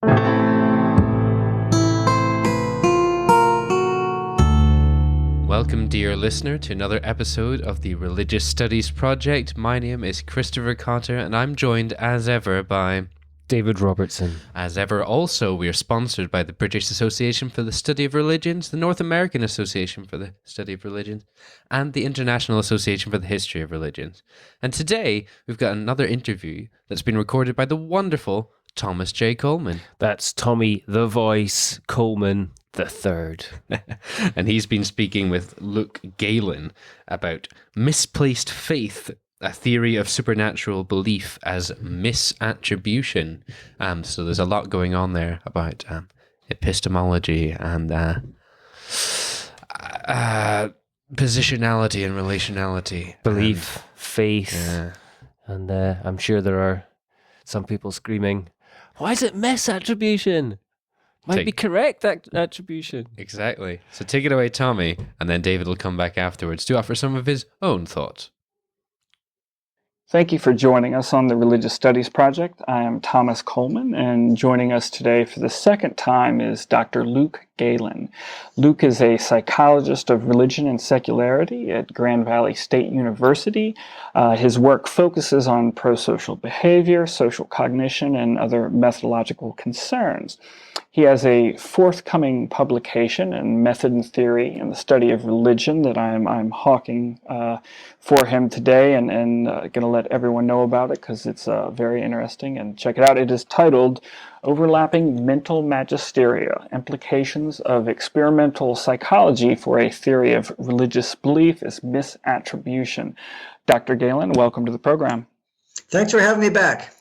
Welcome, dear listener, to another episode of the Religious Studies Project. My name is Christopher Cotter, and I'm joined, as ever, by David Robertson. As ever, also, we are sponsored by the British Association for the Study of Religions, the North American Association for the Study of Religions, and the International Association for the History of Religions. And today, we've got another interview that's been recorded by the wonderful Thomas J. Coleman. That's Tommy the Voice Coleman III. And he's been speaking with Luke Galen about misplaced faith, a theory of supernatural belief as misattribution. So there's a lot going on there about epistemology and positionality and relationality. Belief, faith. Yeah. And I'm sure there are some people screaming, why is it misattribution? Might be correct, that attribution. Exactly. So take it away, Tommy, and then David will come back afterwards to offer some of his own thoughts. Thank you for joining us on the Religious Studies Project. I am Thomas Coleman, and joining us today for the second time is Dr. Luke Galen. Luke is a psychologist of religion and secularity at Grand Valley State University. His work focuses on pro-social behavior, social cognition, and other methodological concerns. He has a forthcoming publication in Method and Theory in the Study of Religion that I'm hawking for him today, and going to let everyone know about it because it's very interesting, and check it out. It is titled Overlapping Mental Magisteria, Implications of Experimental Psychology for a Theory of Religious Belief as Misattribution. Dr. Galen, welcome to the program. Thanks for having me back.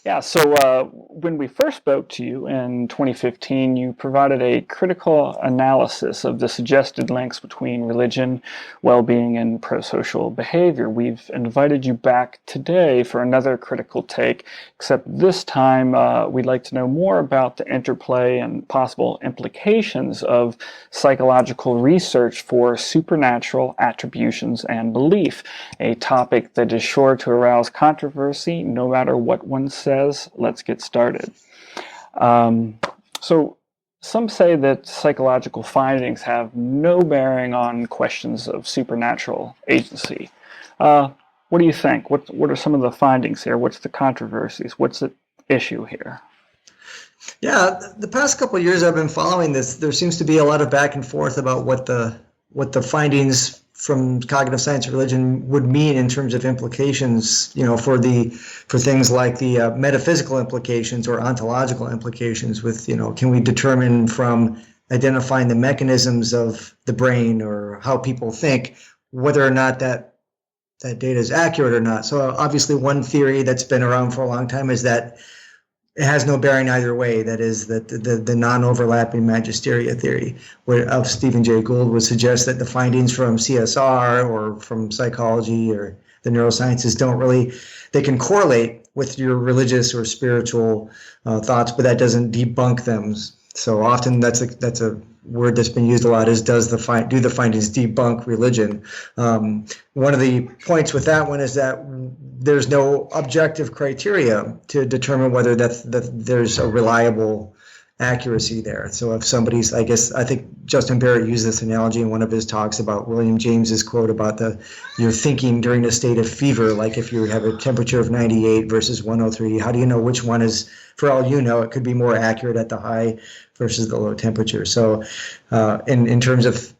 Yeah, so when we first spoke to you in 2015, you provided a critical analysis of the suggested links between religion, well-being, and pro-social behavior. We've invited you back today for another critical take, except this time we'd like to know more about the interplay and possible implications of psychological research for supernatural attributions and belief, a topic that is sure to arouse controversy no matter what one says. Let's get started. So some say that psychological findings have no bearing on questions of supernatural agency. What do you think? What are some of the findings here? What's the controversies? What's the issue here? Yeah, the past couple of years I've been following this. There seems to be a lot of back and forth about what the findings from cognitive science and religion would mean in terms of implications, for things like the metaphysical implications or ontological implications with, can we determine from identifying the mechanisms of the brain or how people think, whether or not that data is accurate or not. So obviously one theory that's been around for a long time is that it has no bearing either way. That is that the non-overlapping magisteria theory of Stephen Jay Gould would suggest that the findings from CSR or from psychology or the neurosciences they can correlate with your religious or spiritual thoughts, but that doesn't debunk them. So often that's a word that's been used a lot is do the findings debunk religion? One of the points with that one is that there's no objective criteria to determine whether there's a reliable accuracy there. So if somebody's, I think Justin Barrett used this analogy in one of his talks about William James's quote about you're thinking during a state of fever, like if you have a temperature of 98 versus 103, how do you know which one is, for all you know, it could be more accurate at the high versus the low temperature. So in terms of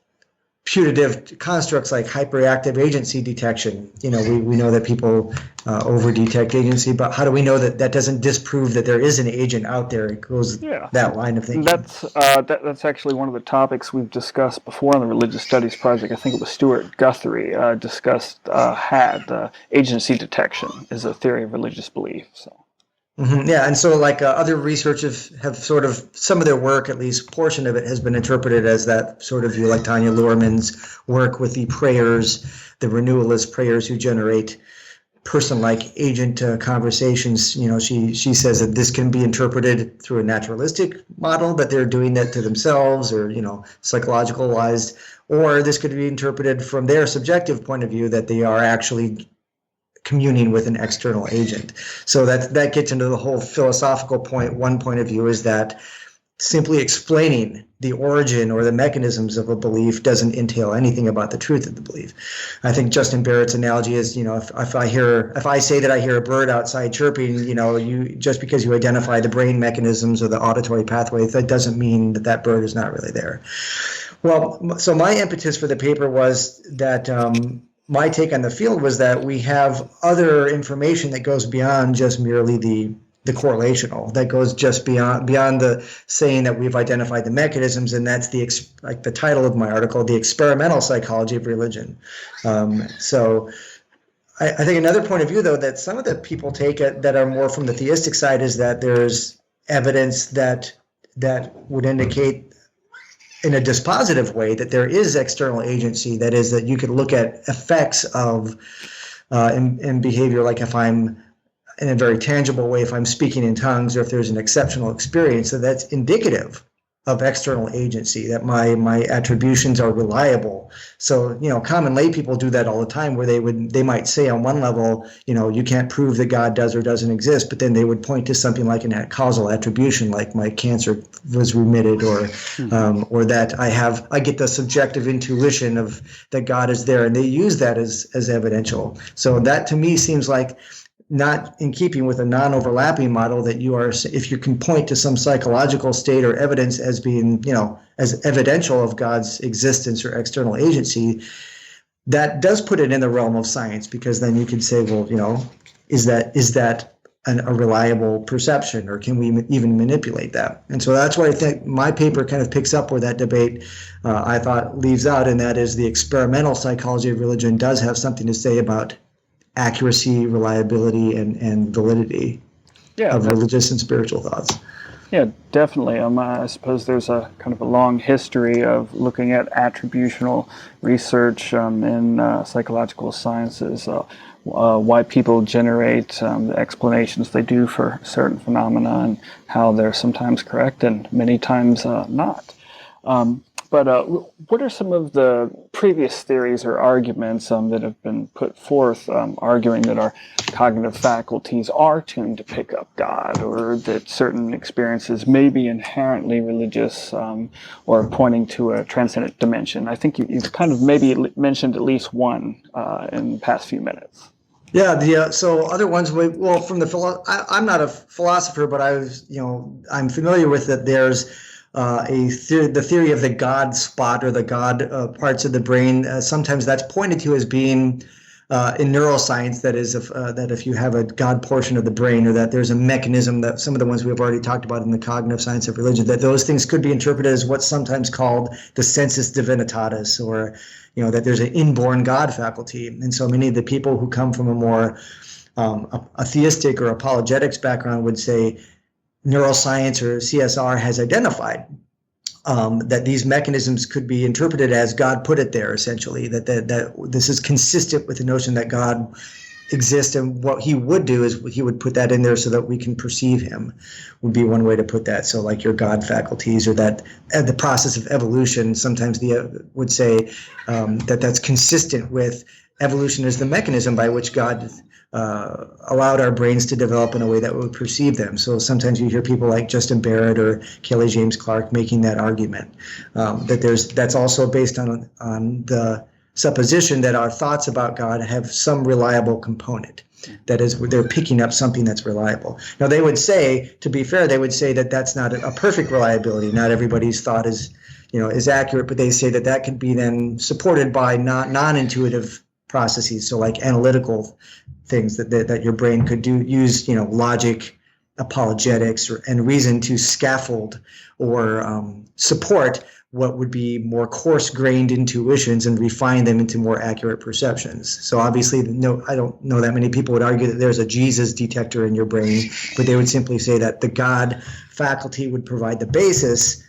putative constructs like hyperactive agency detection, we know that people over-detect agency, but how do we know that doesn't disprove that there is an agent out there? It goes that line of thinking. That's actually one of the topics we've discussed before on the Religious Studies Project. I think it was Stuart Guthrie had agency detection as a theory of religious belief. So. Mm-hmm. Yeah, and so other researchers have sort of, some of their work, at least portion of it, has been interpreted as that sort of view, like Tanya Luhrmann's work with the prayers, the renewalist prayers who generate person-like agent conversations. She says that this can be interpreted through a naturalistic model, that they're doing that to themselves or, psychologicalized, or this could be interpreted from their subjective point of view, that they are actually communing with an external agent. So that gets into the whole philosophical point. One point of view is that simply explaining the origin or the mechanisms of a belief doesn't entail anything about the truth of the belief. I think Justin Barrett's analogy is, if I say that I hear a bird outside chirping, you just because you identify the brain mechanisms or the auditory pathway, that doesn't mean that bird is not really there. Well, so my impetus for the paper was that my take on the field was that we have other information that goes beyond just merely the correlational, that goes just beyond the saying that we've identified the mechanisms, and that's like the title of my article, The Experimental Psychology of Religion. So I think another point of view, though, that some of the people take it that are more from the theistic side is that there's evidence that would indicate in a dispositive way that there is external agency. That is, that you could look at effects of in behavior, like if I'm in a very tangible way, if I'm speaking in tongues, or if there's an exceptional experience, so that's indicative of external agency, that my attributions are reliable. So, common lay people do that all the time, where they might say on one level, you can't prove that God does or doesn't exist, but then they would point to something like a causal attribution, like my cancer was remitted, or that I get the subjective intuition of that God is there, and they use that as evidential. So that to me seems like not in keeping with a non-overlapping model, that if you can point to some psychological state or evidence as being, as evidential of God's existence or external agency, that does put it in the realm of science, because then you can say, well, is that a reliable perception, or can we even manipulate that? And so that's what I think my paper kind of picks up where that debate, I thought, leaves out, and that is the experimental psychology of religion does have something to say about accuracy, reliability, and validity of religious and spiritual thoughts. Yeah, definitely. I suppose there's a kind of a long history of looking at attributional research in psychological sciences, why people generate the explanations they do for certain phenomena, and how they're sometimes correct and many times not. But what are some of the previous theories or arguments that have been put forth arguing that our cognitive faculties are tuned to pick up God, or that certain experiences may be inherently religious, or pointing to a transcendent dimension? I think you've kind of maybe mentioned at least one in the past few minutes. Yeah, so other ones, well, from I'm not a philosopher, but I'm familiar with that. There's the theory of the God spot, or the God parts of the brain. Sometimes that's pointed to as being in neuroscience, that is, that if you have a God portion of the brain, or that there's a mechanism, that some of the ones we've already talked about in the cognitive science of religion, that those things could be interpreted as what's sometimes called the sensus divinitatis, or that there's an inborn God faculty. And so many of the people who come from a more a theistic or apologetics background would say neuroscience or CSR has identified that these mechanisms could be interpreted as God put it there, essentially, that this is consistent with the notion that God exists, and what he would do is he would put that in there so that we can perceive him, would be one way to put that. So like your God faculties, or that the process of evolution, sometimes would say that's consistent with evolution as the mechanism by which God allowed our brains to develop in a way that would perceive them. So sometimes you hear people like Justin Barrett or Kelly James Clark making that argument, that's also based on the supposition that our thoughts about God have some reliable component. That is, they're picking up something that's reliable. Now, they would say, to be fair, they would say that that's not a perfect reliability. Not everybody's thought is accurate, but they say that could be then supported by non-intuitive processes. So like analytical things that your brain could use logic, apologetics, and reason to scaffold or support what would be more coarse-grained intuitions and refine them into more accurate perceptions. So obviously, I don't know that many people would argue that there's a Jesus detector in your brain, but they would simply say that the God faculty would provide the basis,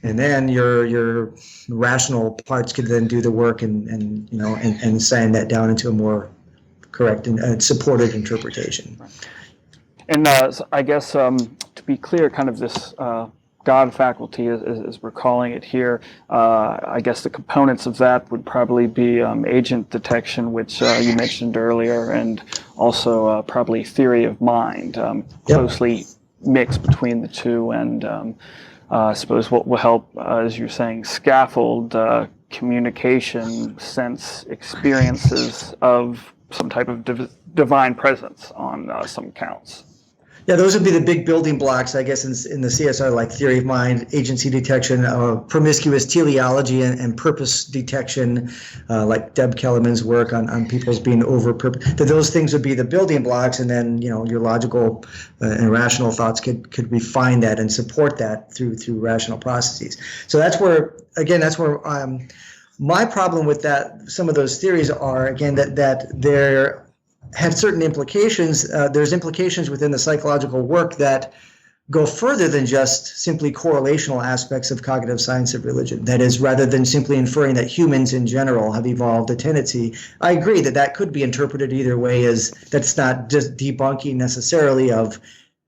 and then your rational parts could then do the work and sand that down into a more correct and supported interpretation. And so I guess to be clear, kind of this God faculty, as we're calling it here. I guess the components of that would probably be agent detection, which you mentioned earlier, and also probably theory of mind, closely mixed between the two. And I suppose what will help, as you're saying, scaffold communication, sense experiences of some type of divine presence on some counts. Yeah, those would be the big building blocks, I guess, in the CSR, like theory of mind, agency detection, promiscuous teleology, and purpose detection, like Deb Kellerman's work on people's being over purpose. Those things would be the building blocks, and then your logical and rational thoughts could refine that and support that through rational processes. So that's where my problem with that. Some of those theories are, again, that they're have certain implications. There's implications within the psychological work that go further than just simply correlational aspects of cognitive science of religion. That is, rather than simply inferring that humans in general have evolved a tendency, I agree that could be interpreted either way, as that's not just debunking necessarily of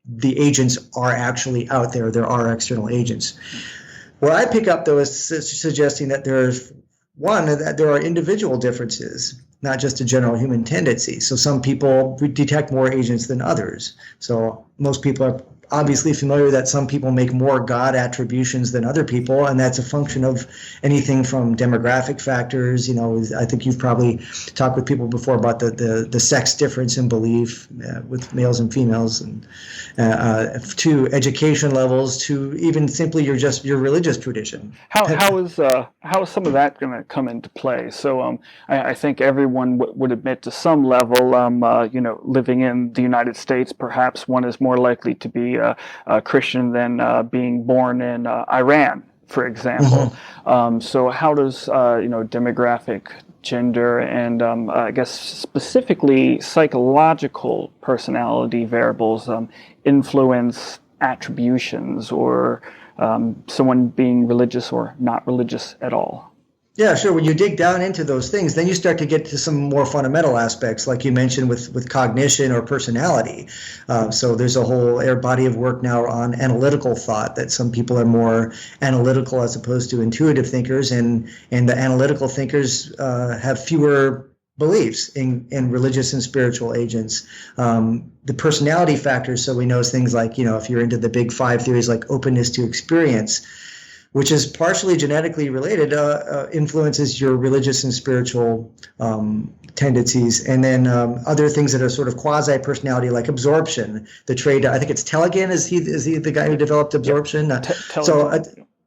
the agents are actually out there. There are external agents. Where I pick up, though, is suggesting that that there are individual differences, not just a general human tendency. So some people detect more agents than others. So most people are obviously familiar that some people make more God attributions than other people, and that's a function of anything from demographic factors. I think you've probably talked with people before about the sex difference in belief with males and females, and to education levels, to even simply your religious tradition. How is some of that going to come into play? So I think everyone would admit to some level, living in the United States, perhaps one is more likely to be a Christian than being born in Iran, for example. So how does demographic, gender, and I guess specifically psychological personality variables influence attributions, or someone being religious or not religious at all? Yeah, sure. When you dig down into those things, then you start to get to some more fundamental aspects, like you mentioned with cognition or personality. So there's a whole body of work now on analytical thought, that some people are more analytical as opposed to intuitive thinkers, and the analytical thinkers have fewer beliefs in religious and spiritual agents. The personality factors, so we know things like, if you're into the big five theories like openness to experience, which is partially genetically related, influences your religious and spiritual tendencies. And then other things that are sort of quasi-personality, like absorption. The trait, I think it's Telegan, is he the guy who developed absorption?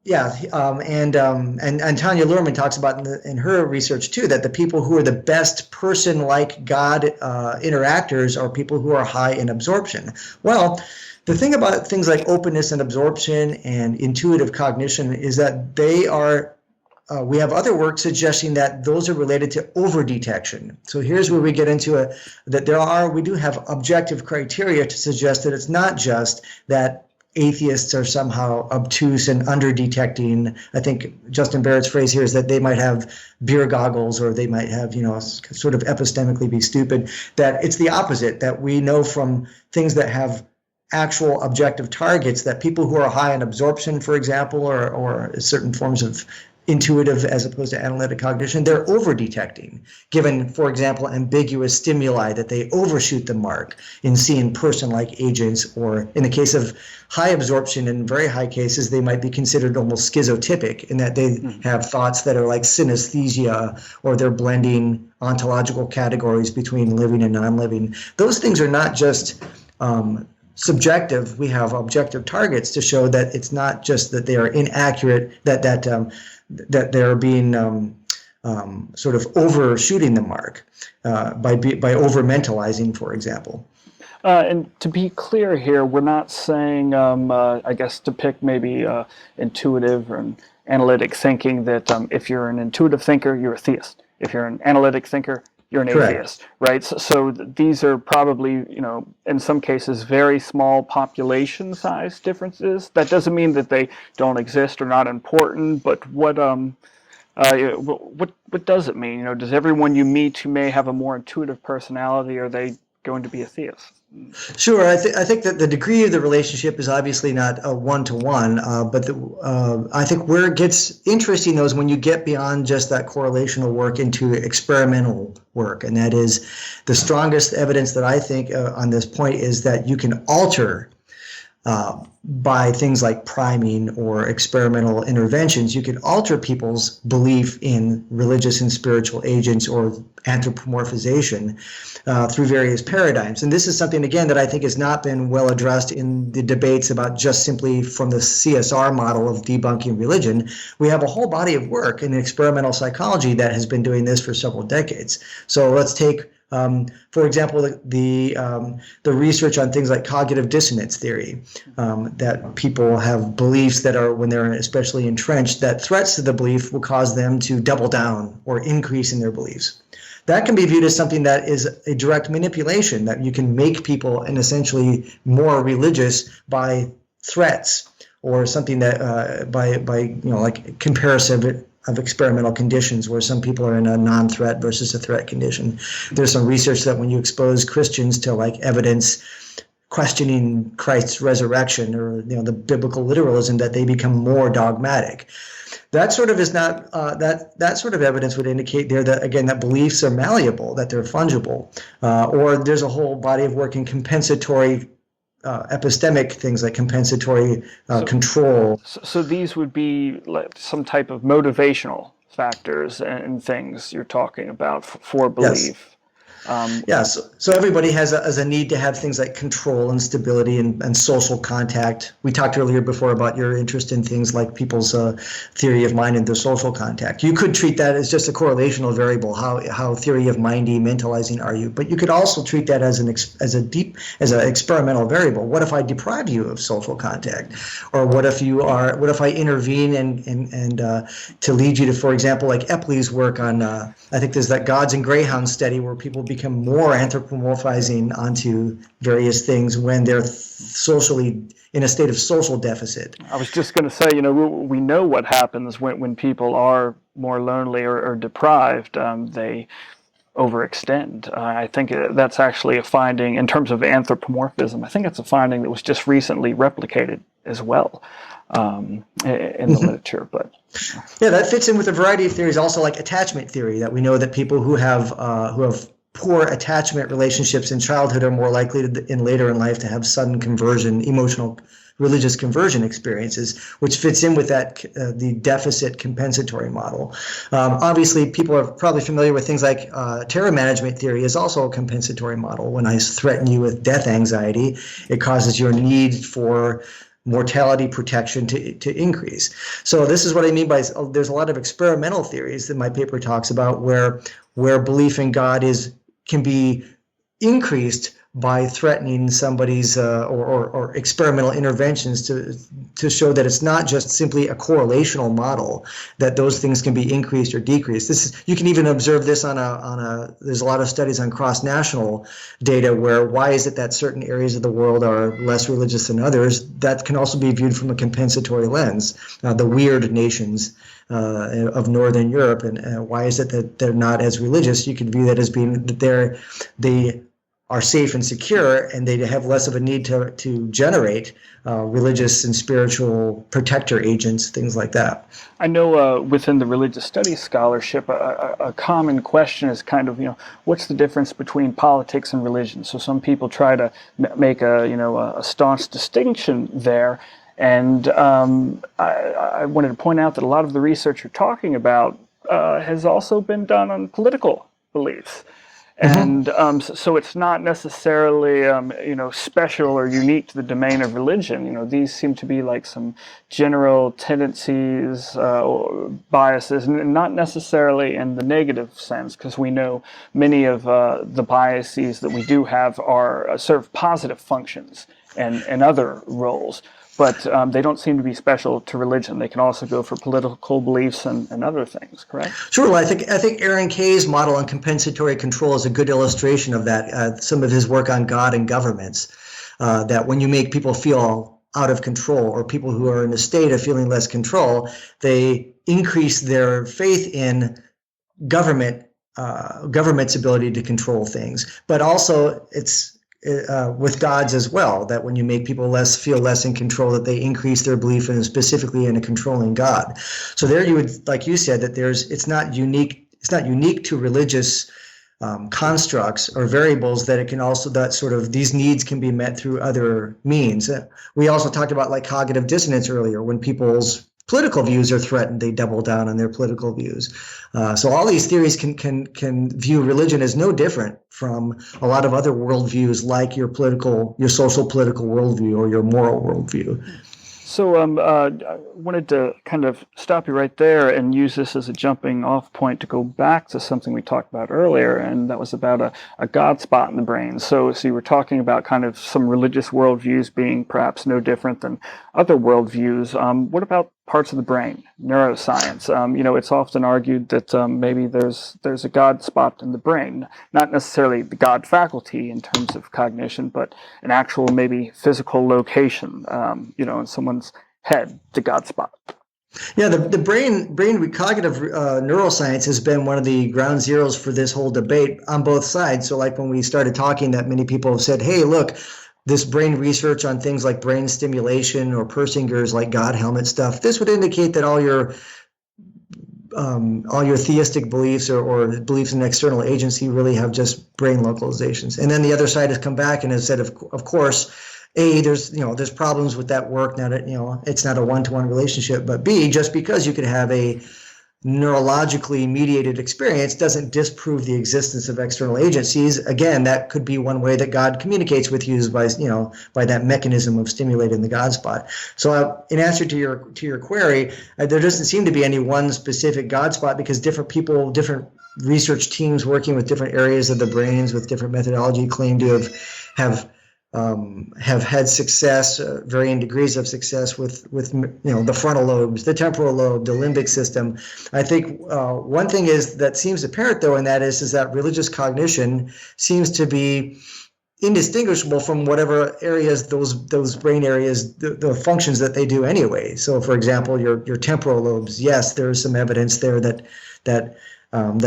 Yeah. And Tanya Luhrmann talks about in her research too, that the people who are the best person-like God interactors are people who are high in absorption. Well, the thing about things like openness and absorption and intuitive cognition is that they are, we have other work suggesting that those are related to over-detection. So here's where we get into we do have objective criteria to suggest that it's not just that atheists are somehow obtuse and under-detecting. I think Justin Barrett's phrase here is that they might have beer goggles, or they might have, sort of epistemically be stupid. That it's the opposite, that we know from things that have actual objective targets that people who are high in absorption, for example, or certain forms of intuitive as opposed to analytic cognition, they're over-detecting, given, for example, ambiguous stimuli, that they overshoot the mark in seeing person-like agents, or in the case of high absorption, in very high cases, they might be considered almost schizotypic, in that they have thoughts that are like synesthesia, or they're blending ontological categories between living and non-living. Those things are not just subjective. We have objective targets to show that it's not just that they are inaccurate, that they're being sort of overshooting the mark by over mentalizing, for example. And to be clear here, we're not saying, I guess, to pick maybe intuitive or analytic thinking, that if you're an intuitive thinker, you're a theist. If you're an analytic thinker, you're an atheist, right? So these are probably, in some cases, very small population size differences. That doesn't mean that they don't exist or not important, but what does it mean? Does everyone you meet who may have a more intuitive personality, are they going to be a theist? Sure. I think that the degree of the relationship is obviously not a one-to-one, but I think where it gets interesting, though, is when you get beyond just that correlational work into experimental work. And that is the strongest evidence that I think on this point is that you can alter by things like priming or experimental interventions, you can alter people's belief in religious and spiritual agents or anthropomorphization through various paradigms. And this is something, again, that I think has not been well addressed in the debates about just simply from the CSR model of debunking religion. We have a whole body of work in experimental psychology that has been doing this for several decades. So let's take for example, the research on things like cognitive dissonance theory, that people have beliefs that are, when they're especially entrenched, that threats to the belief will cause them to double down or increase in their beliefs. That can be viewed as something that is a direct manipulation, that you can make people and essentially more religious by threats or something that by like comparison of experimental conditions where some people are in a non-threat versus a threat condition. There's some research that when you expose Christians to like evidence questioning Christ's resurrection or the biblical literalism, that they become more dogmatic. That sort of is not that sort of evidence would indicate there that, again, that beliefs are malleable, that they're fungible, or there's a whole body of work in compensatory epistemic things like compensatory control. So these would be like some type of motivational factors and things you're talking about for belief. Yes. So everybody has a need to have things like control and stability and social contact. We talked earlier before about your interest in things like people's theory of mind and their social contact. You could treat that as just a correlational variable. How theory of mindy, mentalizing are you? But you could also treat that as an experimental variable. What if I deprive you of social contact, or what if I intervene and to lead you to, for example, like Epley's work on I think there's that Gods and Greyhounds study where people become more anthropomorphizing onto various things when they're socially in a state of social deficit. I was just going to say, we know what happens when people are more lonely or deprived. They overextend. I think that's actually a finding in terms of anthropomorphism. I think it's a finding that was just recently replicated as well in the literature. But yeah, that fits in with a variety of theories, also like attachment theory, that we know that people who have poor attachment relationships in childhood are more likely in later in life to have sudden conversion, emotional religious conversion experiences, which fits in with that the deficit compensatory model. Obviously, people are probably familiar with things like terror management theory is also a compensatory model. When I threaten you with death anxiety, it causes your need for mortality protection to increase. So this is what I mean by there's a lot of experimental theories that my paper talks about where belief in God can be increased by threatening somebody's or experimental interventions to show that it's not just simply a correlational model, that those things can be increased or decreased. You can even observe this there's a lot of studies on cross-national data where why is it that certain areas of the world are less religious than others? That can also be viewed from a compensatory lens. The weird nations of Northern Europe, and why is it that they're not as religious? You can view that as being that they are safe and secure, and they have less of a need to generate religious and spiritual protector agents, things like that. I know within the religious studies scholarship, a common question is kind of, what's the difference between politics and religion? So some people try to make a staunch distinction there. And I wanted to point out that a lot of the research you're talking about has also been done on political beliefs. And so it's not necessarily, special or unique to the domain of religion. These seem to be like some general tendencies or biases, and not necessarily in the negative sense, because we know many of the biases that we do have are serve positive functions and other roles. But they don't seem to be special to religion. They can also go for political beliefs and other things, correct? Sure. Well, I think Aaron Kay's model on compensatory control is a good illustration of that. Some of his work on God and governments, that when you make people feel out of control, or people who are in a state of feeling less control, they increase their faith in government government's ability to control things, but also it's with God's as well, that when you make people feel less in control, that they increase their belief in specifically in a controlling God. So there you would, like you said, that it's not unique to religious constructs or variables, that it can also, that sort of these needs can be met through other means. We also talked about like cognitive dissonance earlier. When people's political views are threatened, they double down on their political views. So all these theories can view religion as no different from a lot of other worldviews, like your social political worldview or your moral worldview. So I wanted to kind of stop you right there and use this as a jumping off point to go back to something we talked about earlier, and that was about a God spot in the brain. So you were talking about kind of some religious worldviews being perhaps no different than other worldviews. What about parts of the brain, neuroscience? It's often argued that maybe there's a God spot in the brain, not necessarily the God faculty in terms of cognition, but an actual maybe physical location, in someone's head, the God spot. Yeah, the brain cognitive neuroscience has been one of the ground zeros for this whole debate on both sides. So like when we started talking, that many people have said, hey, look, this brain research on things like brain stimulation or Persinger's like God helmet stuff, this would indicate that all your theistic beliefs or beliefs in an external agency really have just brain localizations. And then the other side has come back and has said, of course, A, there's problems with that work. It's not a one-to-one relationship, but B, just because you could have a neurologically mediated experience doesn't disprove the existence of external agencies. Again, that could be one way that God communicates with you, is by that mechanism of stimulating the God spot. So in answer to your query, there doesn't seem to be any one specific God spot, because different people, different research teams working with different areas of the brains with different methodology claim to have had success, varying degrees of success with the frontal lobes, the temporal lobe, the limbic system. I think one thing that seems apparent though, and that is that religious cognition seems to be indistinguishable from whatever areas those brain areas, the functions that they do anyway. So for example, your temporal lobes, yes, there is some evidence there that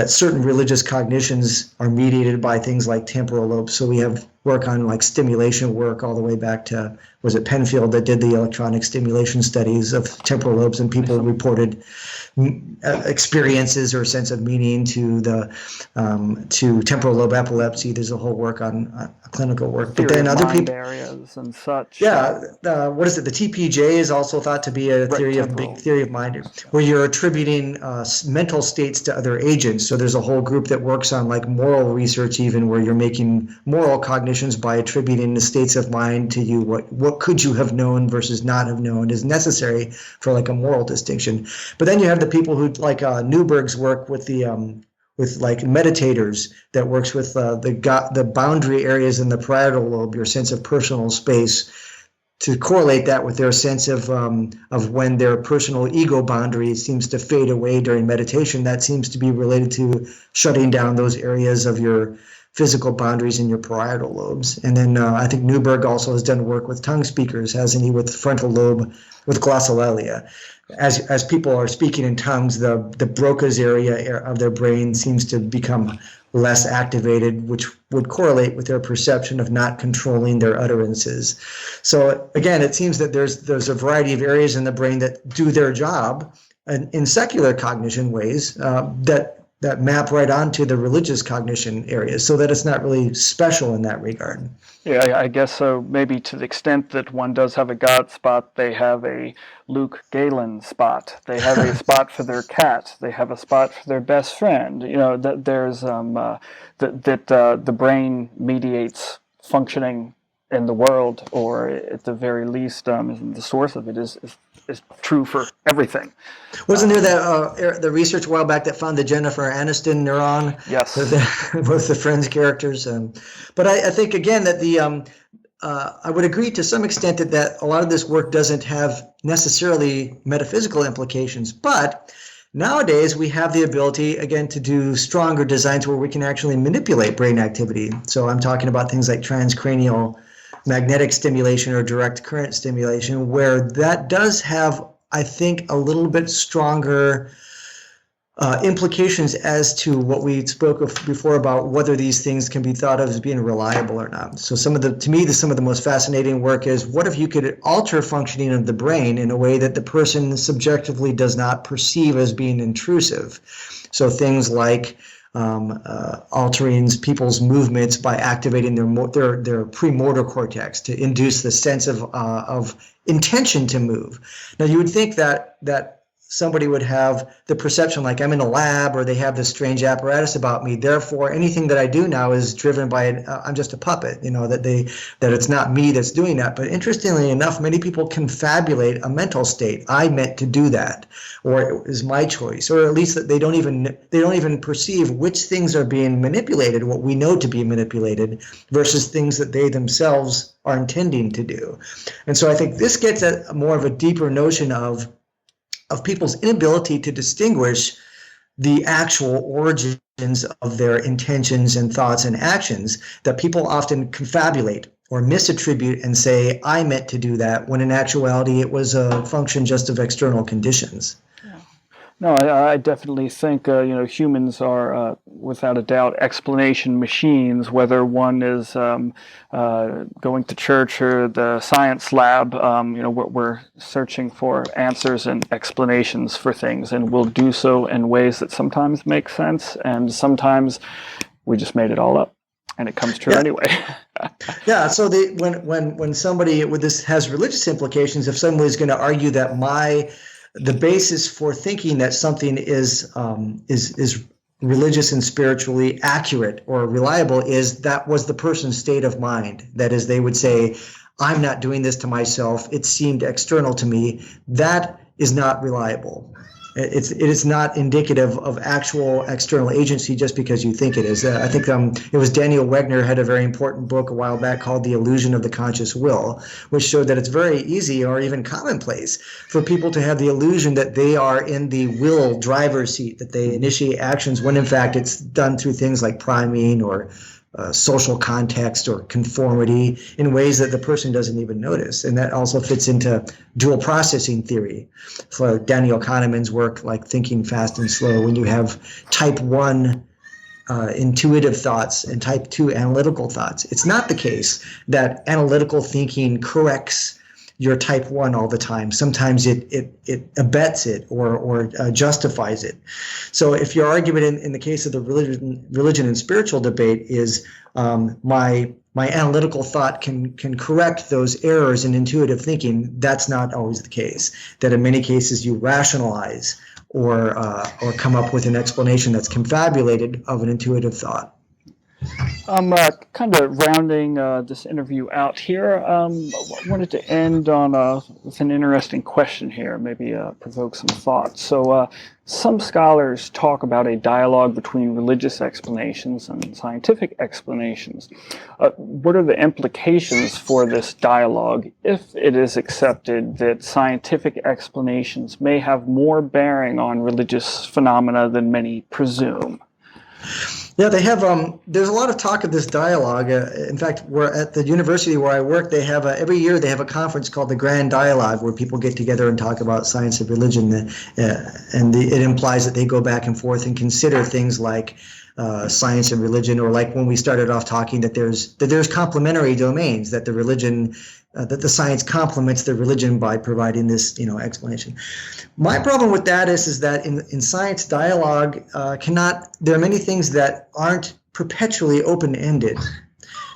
certain religious cognitions are mediated by things like temporal lobes. So we have work on like stimulation work all the way back to, was it Penfield that did the electronic stimulation studies of temporal lobes, and people reported experiences or sense of meaning to temporal lobe epilepsy. There's a whole work on clinical work. But then other people areas and such. Yeah, what is it? The TPJ is also thought to be a theory of mind, where you're attributing mental states to other agents. So there's a whole group that works on like moral research, even where you're making moral cognitions by attributing the states of mind to you. What could you have known versus not have known is necessary for like a moral distinction. But then you have the people who like Newberg's work with with like meditators, that works with the boundary areas in the parietal lobe, your sense of personal space, to correlate that with their sense of when their personal ego boundary seems to fade away during meditation. That seems to be related to shutting down those areas of your physical boundaries in your parietal lobes. And then I think Newberg also has done work with tongue speakers, hasn't he, with frontal lobe, with glossolalia. As people are speaking in tongues, the Broca's area of their brain seems to become less activated, which would correlate with their perception of not controlling their utterances. So again, it seems that there's a variety of areas in the brain that do their job in secular cognition ways that map right onto the religious cognition areas, so that it's not really special in that regard. Yeah, I guess so. Maybe to the extent that one does have a God spot, they have a Luke Galen spot. They have a spot for their cat. They have a spot for their best friend. That there's the brain mediates functioning in the world, or at the very least, the source of it is true for everything. Wasn't there that the research a while back that found the Jennifer Aniston neuron? Yes. Both the Friends characters. But I think, again, that I would agree to some extent that a lot of this work doesn't have necessarily metaphysical implications. But nowadays, we have the ability, again, to do stronger designs where we can actually manipulate brain activity. So I'm talking about things like transcranial magnetic stimulation or direct current stimulation, where that does have, I think, a little bit stronger implications as to what we spoke of before about whether these things can be thought of as being reliable or not. So some of the most fascinating work is, what if you could alter functioning of the brain in a way that the person subjectively does not perceive as being intrusive? So things like altering people's movements by activating their premotor cortex to induce the sense of intention to move. Now, you would think that somebody would have the perception like I'm in a lab, or they have this strange apparatus about me. Therefore, anything that I do now is driven by I'm just a puppet, that it's not me that's doing that. But interestingly enough, many people confabulate a mental state. I meant to do that, or it was my choice, or at least that they don't even perceive which things are being manipulated, what we know to be manipulated, versus things that they themselves are intending to do. And so I think this gets at more of a deeper notion of people's inability to distinguish the actual origins of their intentions and thoughts and actions, that people often confabulate or misattribute and say, I meant to do that, when in actuality it was a function just of external conditions. No, I definitely think humans are without a doubt explanation machines. Whether one is going to church or the science lab, we're searching for answers and explanations for things, and we'll do so in ways that sometimes make sense, and sometimes we just made it all up, and it comes true anyway. Yeah. So when somebody with this has religious implications, if someone is going to argue that the basis for thinking that something is religious and spiritually accurate or reliable is that was the person's state of mind. That is, they would say, I'm not doing this to myself. It seemed external to me. That is not reliable. It is not indicative of actual external agency just because you think it is. I think it was Daniel Wegner had a very important book a while back called The Illusion of the Conscious Will, which showed that it's very easy or even commonplace for people to have the illusion that they are in the will driver's seat, that they initiate actions when in fact it's done through things like priming or social context or conformity in ways that the person doesn't even notice. And that also fits into dual processing theory. For Daniel Kahneman's work, like Thinking Fast and Slow, when you have type 1 intuitive thoughts and type 2 analytical thoughts, it's not the case that analytical thinking corrects your type 1 all the time. Sometimes it abets it or justifies it. So if your argument in the case of the religion and spiritual debate is my analytical thought can correct those errors in intuitive thinking, that's not always the case. That in many cases you rationalize or come up with an explanation that's confabulated of an intuitive thought. I'm kind of rounding this interview out here. Wanted to end on with an interesting question here, maybe provoke some thoughts. So some scholars talk about a dialogue between religious explanations and scientific explanations. What are the implications for this dialogue if it is accepted that scientific explanations may have more bearing on religious phenomena than many presume? Yeah, they have. There's a lot of talk of this dialogue. In fact, we're at the university where I work. They have every year they have a conference called the Grand Dialogue, where people get together and talk about science and religion, it implies that they go back and forth and consider things like science and religion, or like when we started off talking that there's complementary domains, that the religion. That the science complements the religion by providing this, explanation. My problem with that is that in science dialogue there are many things that aren't perpetually open-ended,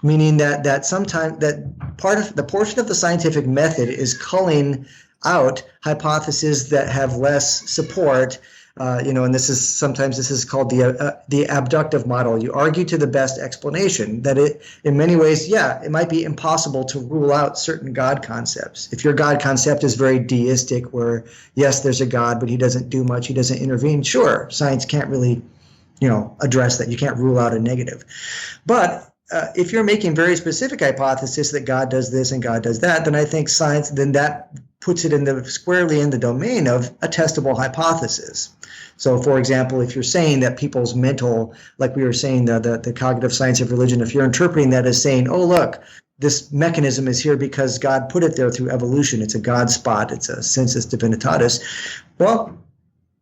meaning that sometimes that portion of the scientific method is culling out hypotheses that have less support. And this is called the abductive model. You argue to the best explanation that in many ways, it might be impossible to rule out certain God concepts. If your God concept is very deistic, where yes, there's a God, but he doesn't do much, he doesn't intervene. Sure, science can't really, address that. You can't rule out a negative. But if you're making very specific hypotheses that God does this and God does that, then I think science, then that puts it squarely in the domain of a testable hypothesis. So, for example, if you're saying that people's mental, like we were saying, the cognitive science of religion, if you're interpreting that as saying, oh, look, this mechanism is here because God put it there through evolution. It's a God spot. It's a sensus divinitatis. Well,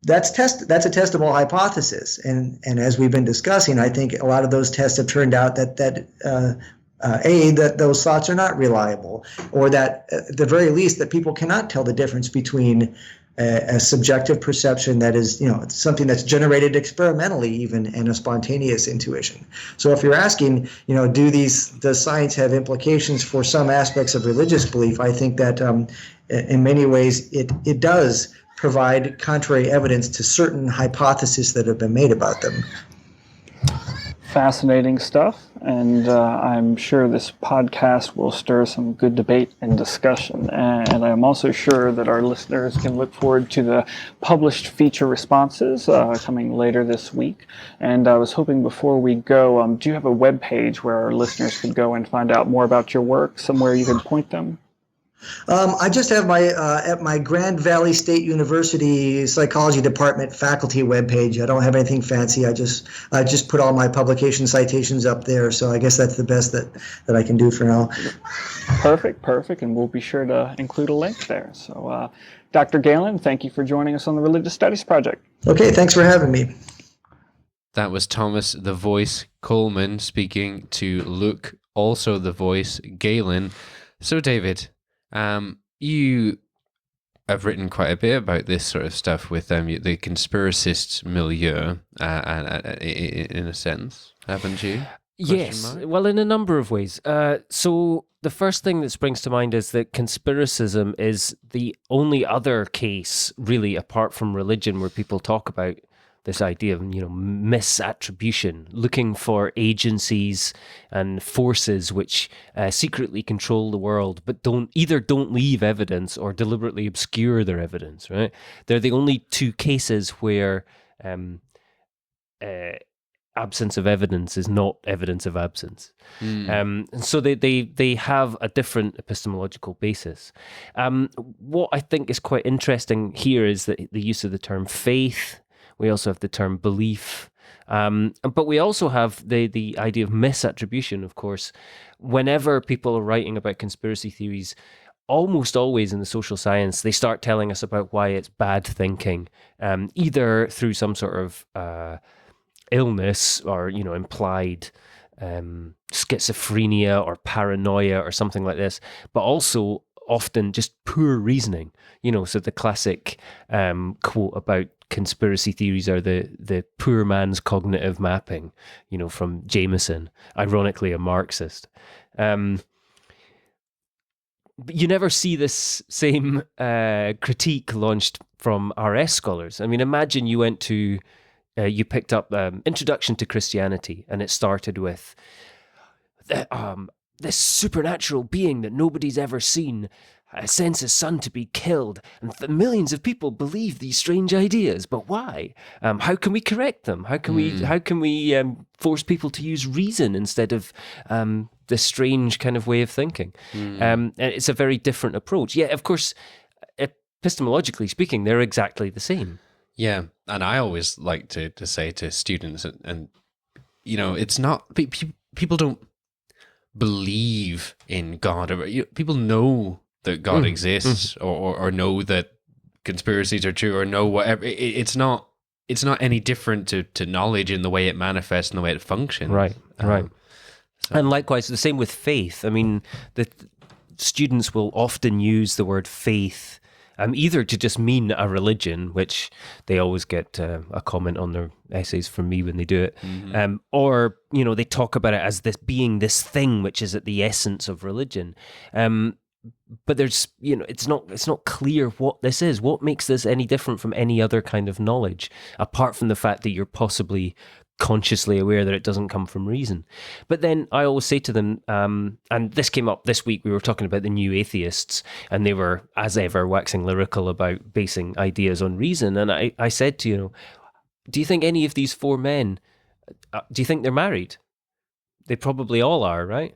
that's a testable hypothesis, and as we've been discussing, I think a lot of those tests have turned out that those thoughts are not reliable, or that at the very least that people cannot tell the difference between a subjective perception that is, something that's generated experimentally even, and a spontaneous intuition. So if you're asking, does science have implications for some aspects of religious belief? I think that in many ways it does provide contrary evidence to certain hypotheses that have been made about them. Fascinating stuff, and I'm sure this podcast will stir some good debate and discussion. And I'm also sure that our listeners can look forward to the published feature responses coming later this week. And I was hoping before we go, do you have a web page where our listeners could go and find out more about your work, somewhere you could point them? I just have my at my Grand Valley State University psychology department faculty webpage. I don't have anything fancy. I just put all my publication citations up there. So I guess that's the best that I can do for now. Perfect. And we'll be sure to include a link there. So Dr. Galen, thank you for joining us on the Religious Studies Project. Okay, thanks for having me. That was Thomas the Voice Coleman speaking to Luke, also the Voice Galen. So David, you have written quite a bit about this sort of stuff with the conspiracist milieu, in a sense, haven't you? Yes, well, in a number of ways. So the first thing that springs to mind is that conspiracism is the only other case, really, apart from religion, where people talk about this idea of, misattribution, looking for agencies and forces which secretly control the world, but don't leave evidence or deliberately obscure their evidence, right? They're the only two cases where absence of evidence is not evidence of absence. And so they have a different epistemological basis. What I think is quite interesting here is that the use of the term faith. We also have the term belief, but we also have the idea of misattribution, of course. Whenever people are writing about conspiracy theories, almost always in the social science, they start telling us about why it's bad thinking, either through some sort of illness or, implied schizophrenia or paranoia or something like this, but also often just poor reasoning. So the classic quote about conspiracy theories are the poor man's cognitive mapping, from Jameson, ironically a Marxist. But you never see this same critique launched from RS scholars. I mean, imagine you went to, you picked up Introduction to Christianity, and it started with this supernatural being that nobody's ever seen sends his son to be killed, and millions of people believe these strange ideas. But why? How can we correct them? How can we force people to use reason instead of this strange kind of way of thinking? It's a very different approach. Yeah, of course, epistemologically speaking, they're exactly the same. Yeah, and I always like to say to students, and it's not people don't believe in God, or people know that God exists, or know that conspiracies are true, or know whatever. It's not any different to knowledge in the way it manifests and the way it functions. Right. So. And likewise, the same with faith. I mean, the students will often use the word faith either to just mean a religion, which they always get a comment on their essays from me when they do it, or they talk about it as this being this thing which is at the essence of religion. But there's, it's not clear what this is. What makes this any different from any other kind of knowledge, apart from the fact that you're possibly consciously aware that it doesn't come from reason. But then I always say to them, and this came up this week, we were talking about the new atheists, and they were, as ever, waxing lyrical about basing ideas on reason. And I said to do you think any of these four men, do you think they're married? They probably all are, right?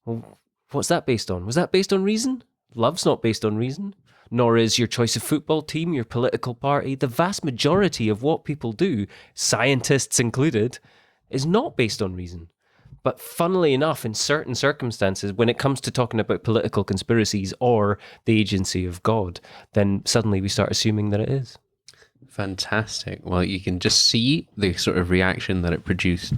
Well, what's that based on? Was that based on reason? Love's not based on reason. Nor is your choice of football team, your political party. The vast majority of what people do, scientists included, is not based on reason. But funnily enough, in certain circumstances, when it comes to talking about political conspiracies or the agency of God, then suddenly we start assuming that it is. Fantastic. Well, you can just see the sort of reaction that it produced,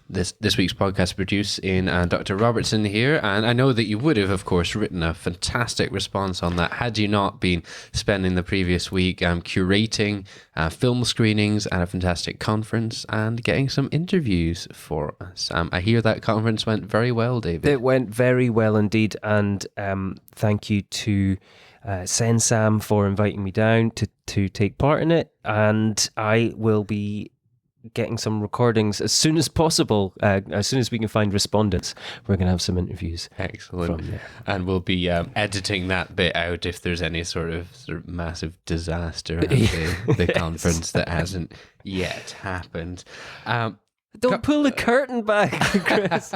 this week's podcast produced in Dr. Robertson here. And I know that you would have, of course, written a fantastic response on that had you not been spending the previous week curating film screenings at a fantastic conference and getting some interviews for us. I hear that conference went very well, David. It went very well indeed. And thank you to Sam for inviting me down to take part in it, and I will be getting some recordings as soon as possible. As soon as we can find respondents, we're going to have some interviews. Excellent. From there. And we'll be editing that bit out if there's any sort of massive disaster at the conference that hasn't yet happened. Don't pull the curtain back, Chris.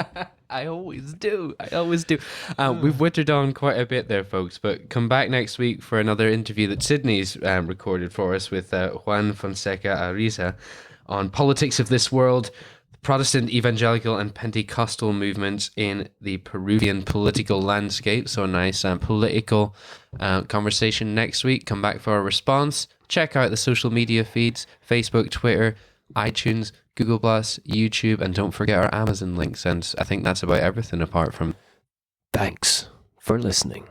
I always do. We've wittered on quite a bit there, folks, but come back next week for another interview that Sydney's recorded for us with Juan Fonseca Ariza on politics of this world, Protestant, evangelical, and Pentecostal movements in the Peruvian political landscape. So a nice political conversation next week. Come back for a response. Check out the social media feeds, Facebook, Twitter, iTunes, Google+, YouTube, and don't forget our Amazon links. And I think that's about everything apart from... Thanks for listening.